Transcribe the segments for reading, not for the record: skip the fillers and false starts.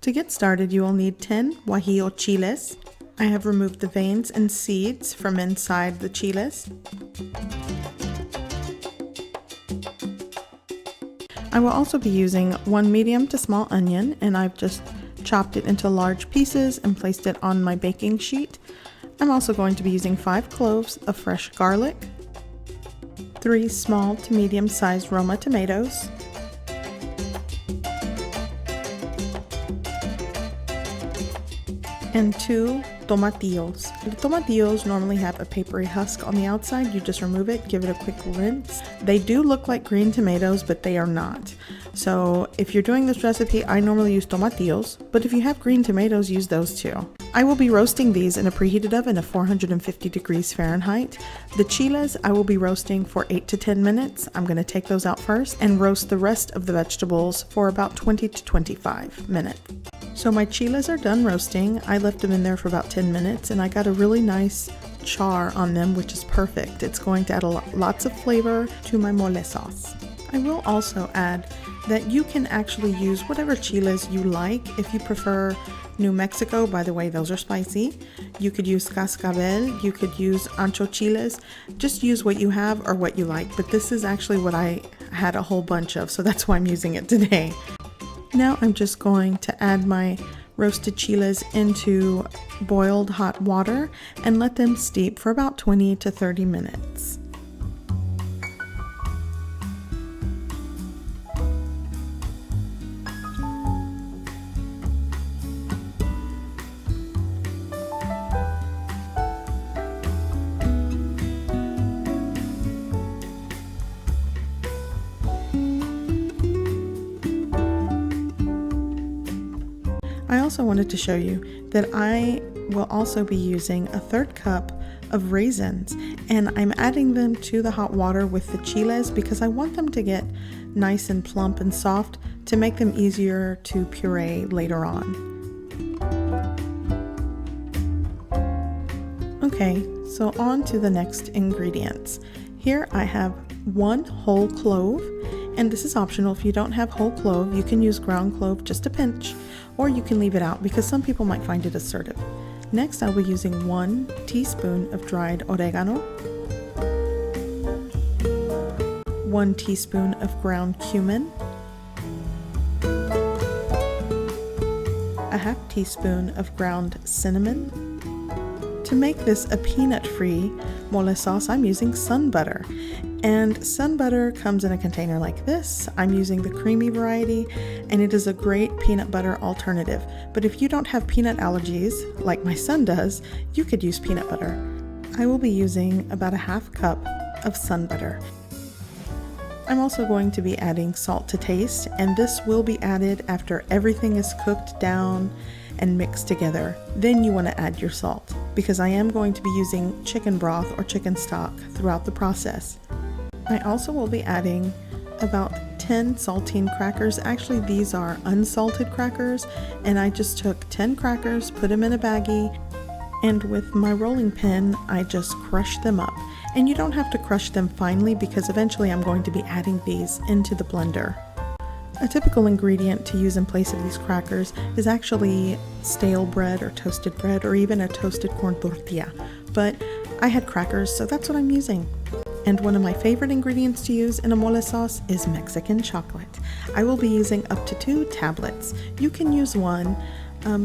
To get started, you will need 10 guajillo chiles. I have removed the veins and seeds from inside the chiles. I will also be using 1 medium to small onion, and I've just chopped it into large pieces and placed it on my baking sheet. I'm also going to be using 5 cloves of fresh garlic, 3 small to medium-sized Roma tomatoes, and 2 tomatillos. The tomatillos normally have a papery husk on the outside. You just remove it, give it a quick rinse. They do look like green tomatoes, but they are not. So if you're doing this recipe, I normally use tomatillos, but if you have green tomatoes, use those too. I will be roasting these in a preheated oven of 450 degrees Fahrenheit. The chiles I will be roasting for 8 to 10 minutes. I'm going to take those out first and roast the rest of the vegetables for about 20 to 25 minutes. So my chiles are done roasting. I left them in there for about 10 minutes and I got a really nice char on them, which is perfect. It's going to add lots of flavor to my mole sauce. I will also add that you can actually use whatever chiles you like. If you prefer New Mexico, by the way, those are spicy. You could use cascabel, you could use ancho chiles. Just use what you have or what you like, but this is actually what I had a whole bunch of, so that's why I'm using it today. Now I'm just going to add my roasted chiles into boiled hot water and let them steep for about 20 to 30 minutes. I also wanted to show you that I will also be using a 1/3 cup of raisins, and I'm adding them to the hot water with the chiles because I want them to get nice and plump and soft to make them easier to puree later on. Okay, so on to the next ingredients. Here I have 1 whole clove, and this is optional. If you don't have whole clove, you can use ground clove, just a pinch, or you can leave it out because some people might find it assertive. Next, I'll be using 1 teaspoon of dried oregano, 1 teaspoon of ground cumin, a 1/2 teaspoon of ground cinnamon. To make this a peanut-free mole sauce, I'm using SunButter. And SunButter comes in a container like this. I'm using the creamy variety, and it is a great peanut butter alternative. But if you don't have peanut allergies, like my son does, you could use peanut butter. I will be using about a 1/2 cup of SunButter. I'm also going to be adding salt to taste, and this will be added after everything is cooked down and mixed together. Then you want to add your salt, because I am going to be using chicken broth or chicken stock throughout the process. I also will be adding about 10 saltine crackers. Actually, these are unsalted crackers, and I just took 10 crackers, put them in a baggie, and with my rolling pin, I just crushed them up. And you don't have to crush them finely because eventually I'm going to be adding these into the blender. A typical ingredient to use in place of these crackers is actually stale bread or toasted bread or even a toasted corn tortilla, but I had crackers, so that's what I'm using. And one of my favorite ingredients to use in a mole sauce is Mexican chocolate. I will be using up to 2 tablets. You can use 1,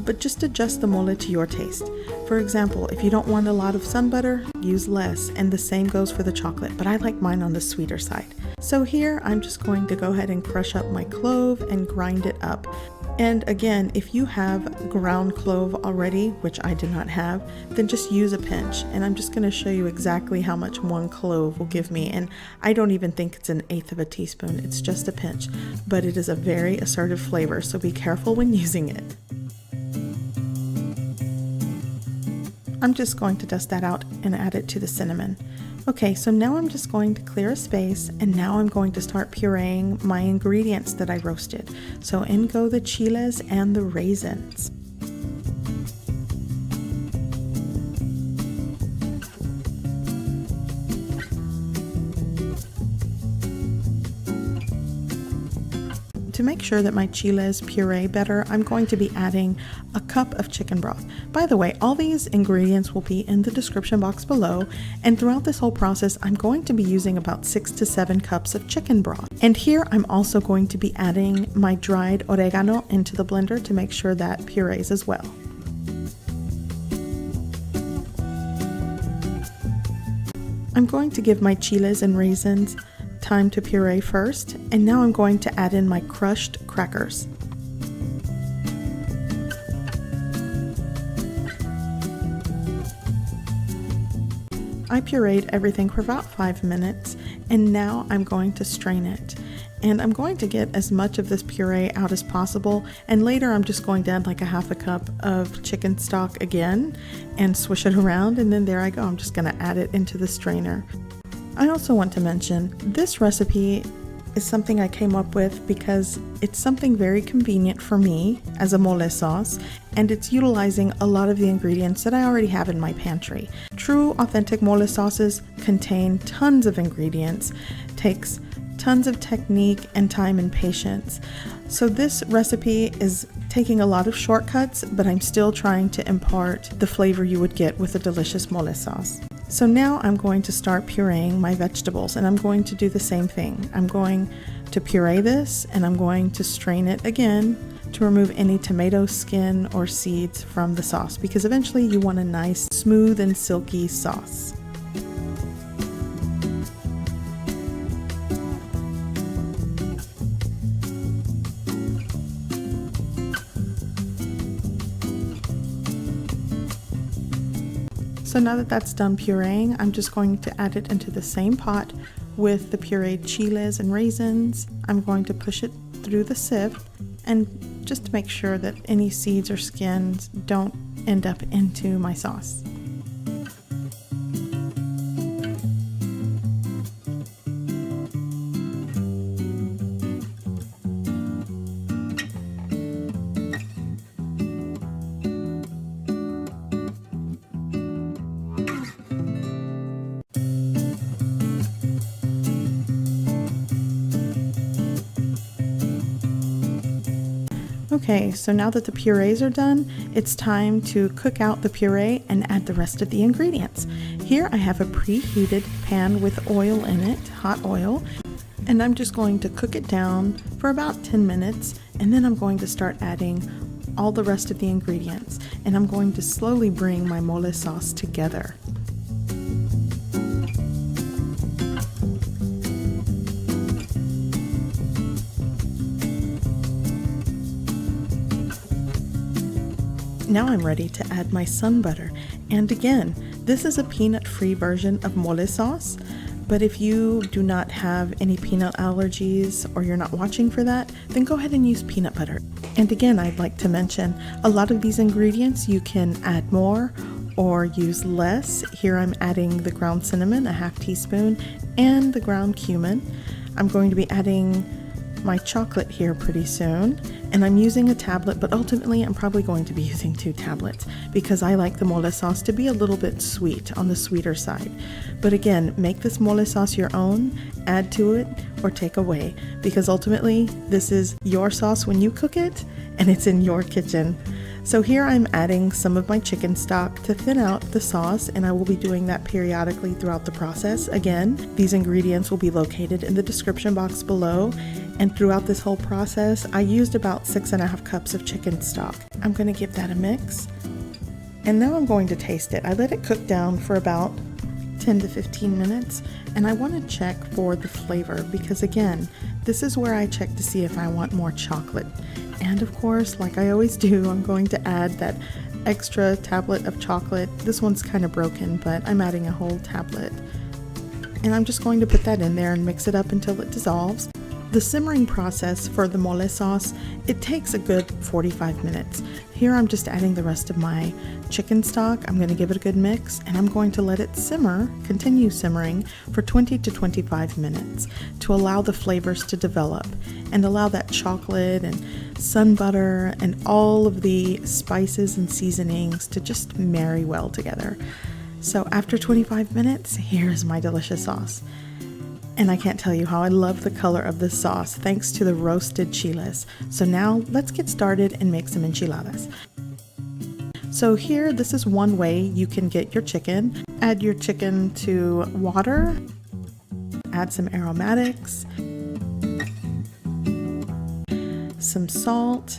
but just adjust the mole to your taste. For example, if you don't want a lot of SunButter, use less, and the same goes for the chocolate, but I like mine on the sweeter side. So here, I'm just going to go ahead and crush up my clove and grind it up. And again, if you have ground clove already, which I do not have, then just use a pinch. And I'm just going to show you exactly how much 1 clove will give me. And I don't even think it's 1/8 of a teaspoon. It's just a pinch, but it is a very assertive flavor, so be careful when using it. I'm just going to dust that out and add it to the cinnamon. Okay, so now I'm just going to clear a space, and now I'm going to start pureeing my ingredients that I roasted. So in go the chiles and the raisins. to make sure that my chiles puree better, I'm going to be adding a cup of chicken broth. By the way, all these ingredients will be in the description box below, and throughout this whole process, I'm going to be using about 6 to 7 cups of chicken broth. And here I'm also going to be adding my dried oregano into the blender to make sure that purees as well. I'm going to give my chiles and raisins time to puree first, and now I'm going to add in my crushed crackers. I pureed everything for about 5 minutes, and now I'm going to strain it. And I'm going to get as much of this puree out as possible, and later I'm just going to add like a half a cup of chicken stock again and swish it around, and then there I go. I'm just going to add it into the strainer. I also want to mention this recipe is something I came up with because it's something very convenient for me as a mole sauce, and it's utilizing a lot of the ingredients that I already have in my pantry. True authentic mole sauces contain tons of ingredients, takes tons of technique and time and patience. So this recipe is taking a lot of shortcuts, but I'm still trying to impart the flavor you would get with a delicious mole sauce. So now I'm going to start pureeing my vegetables, and I'm going to do the same thing. I'm going to puree this, and I'm going to strain it again to remove any tomato skin or seeds from the sauce, because eventually you want a nice, smooth and silky sauce. So now that that's done pureeing, I'm just going to add it into the same pot with the pureed chiles and raisins. I'm going to push it through the sieve, and just to make sure that any seeds or skins don't end up into my sauce. Okay, so now that the purees are done, it's time to cook out the puree and add the rest of the ingredients. Here I have a preheated pan with oil in it, hot oil, and I'm just going to cook it down for about 10 minutes, and then I'm going to start adding all the rest of the ingredients, and I'm going to slowly bring my mole sauce together. Now I'm ready to add my SunButter, and again, this is a peanut-free version of mole sauce, but if you do not have any peanut allergies or you're not watching for that, then go ahead and use peanut butter. And again, I'd like to mention, a lot of these ingredients you can add more or use less. Here I'm adding the ground cinnamon, a half teaspoon, and the ground cumin. I'm going to be adding my chocolate here pretty soon, and I'm using a tablet, but ultimately I'm probably going to be using 2 tablets because I like the mole sauce to be a little bit sweet, on the sweeter side. But again, make this mole sauce your own, add to it or take away, because ultimately this is your sauce when you cook it, and it's in your kitchen. So here I'm adding some of my chicken stock to thin out the sauce, and I will be doing that periodically throughout the process. Again, these ingredients will be located in the description box below, and throughout this whole process, I used about 6.5 cups of chicken stock. I'm going to give that a mix, and now I'm going to taste it. I let it cook down for about 10 to 15 minutes, and I want to check for the flavor, because again, this is where I check to see if I want more chocolate. And of course, like I always do, I'm going to add that extra tablet of chocolate. This one's kind of broken, but I'm adding a whole tablet. And I'm just going to put that in there and mix it up until it dissolves. The simmering process for the mole sauce, it takes a good 45 minutes. Here I'm just adding the rest of my chicken stock. I'm going to give it a good mix, and I'm going to let it simmer, continue simmering for 20 to 25 minutes to allow the flavors to develop and allow that chocolate and SunButter and all of the spices and seasonings to just marry well together. So after 25 minutes, here's my delicious sauce. And I can't tell you how I love the color of this sauce thanks to the roasted chiles. So now let's get started and make some enchiladas. So here, this is one way you can get your chicken. Add your chicken to water, add some aromatics, some salt,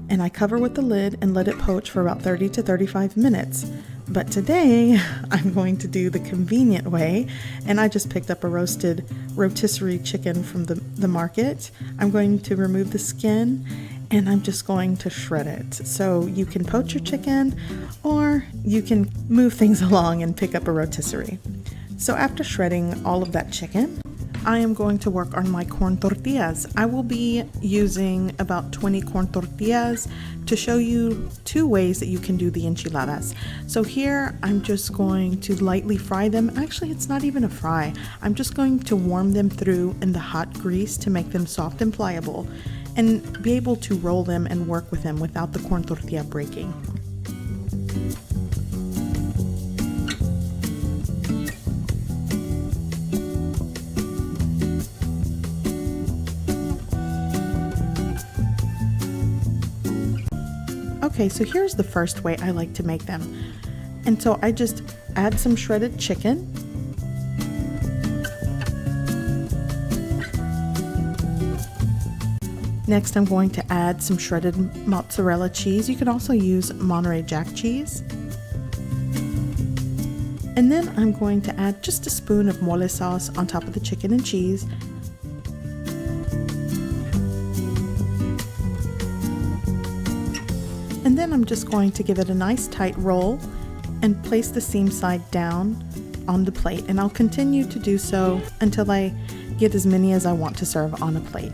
and I cover with the lid and let it poach for about 30 to 35 minutes. But today I'm going to do the convenient way, and I just picked up a roasted rotisserie chicken from the market. I'm going to remove the skin and I'm just going to shred it. So you can poach your chicken or you can move things along and pick up a rotisserie. So after shredding all of that chicken, I am going to work on my corn tortillas. I will be using about 20 corn tortillas to show you 2 ways that you can do the enchiladas. So here I'm just going to lightly fry them. Actually, it's not even a fry. I'm just going to warm them through in the hot grease to make them soft and pliable and be able to roll them and work with them without the corn tortilla breaking. Okay, so here's the first way I like to make them. And so I just add some shredded chicken. Next, I'm going to add some shredded mozzarella cheese. You can also use Monterey Jack cheese. And then I'm going to add just a spoon of mole sauce on top of the chicken and cheese. And then I'm just going to give it a nice tight roll and place the seam side down on the plate. And I'll continue to do so until I get as many as I want to serve on a plate.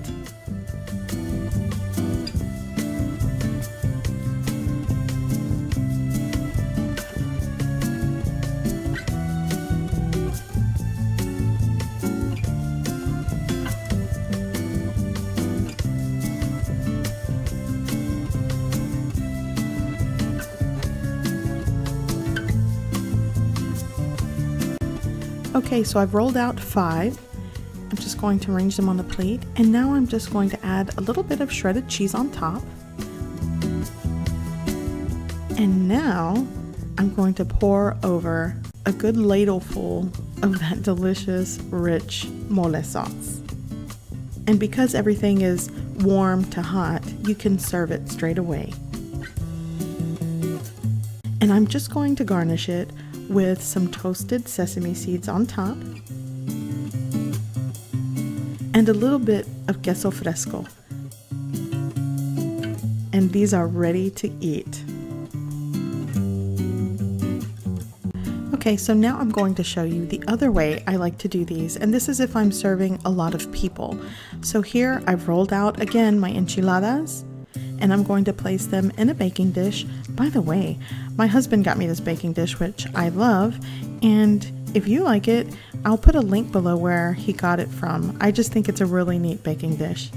Okay, so I've rolled out 5. I'm just going to arrange them on the plate, and now I'm just going to add a little bit of shredded cheese on top. And now I'm going to pour over a good ladleful of that delicious, rich mole sauce. And because everything is warm to hot, you can serve it straight away. And I'm just going to garnish it with some toasted sesame seeds on top and a little bit of queso fresco. And these are ready to eat. Okay, so now I'm going to show you the other way I like to do these, and this is if I'm serving a lot of people. So here I've rolled out again my enchiladas, and I'm going to place them in a baking dish. By the way, my husband got me this baking dish, which I love, and if you like it, I'll put a link below where he got it from. I just think it's a really neat baking dish.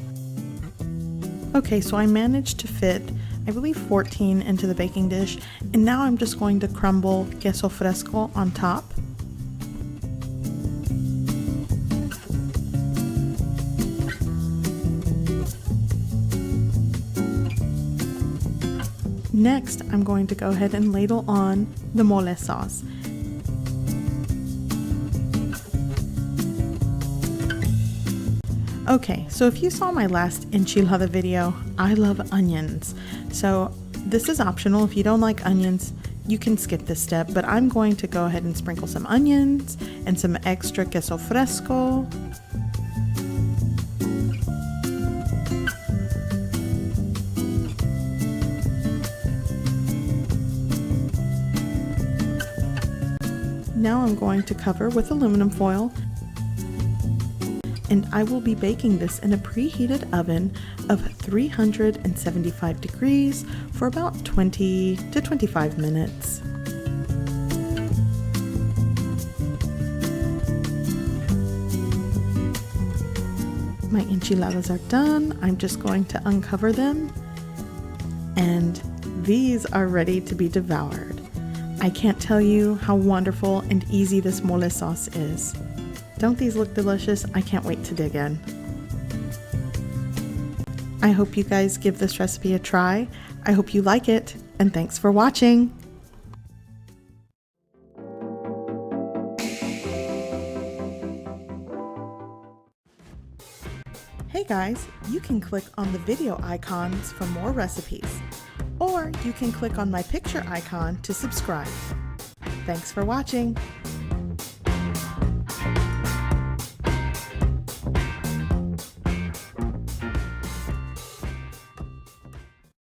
Okay, so I managed to fit, I believe, 14 into the baking dish, and now I'm just going to crumble queso fresco on top. Next, I'm going to go ahead and ladle on the mole sauce. Okay, so if you saw my last enchilada video, I love onions. So this is optional. If you don't like onions, you can skip this step, but I'm going to go ahead and sprinkle some onions and some extra queso fresco. Now I'm going to cover with aluminum foil, and I will be baking this in a preheated oven of 375 degrees for about 20 to 25 minutes. My enchiladas are done. I'm just going to uncover them, and these are ready to be devoured. I can't tell you how wonderful and easy this mole sauce is. Don't these look delicious? I can't wait to dig in. I hope you guys give this recipe a try. I hope you like it, and thanks for watching. Hey guys, you can click on the video icons for more recipes, or you can click on my picture icon to subscribe. Thanks for watching.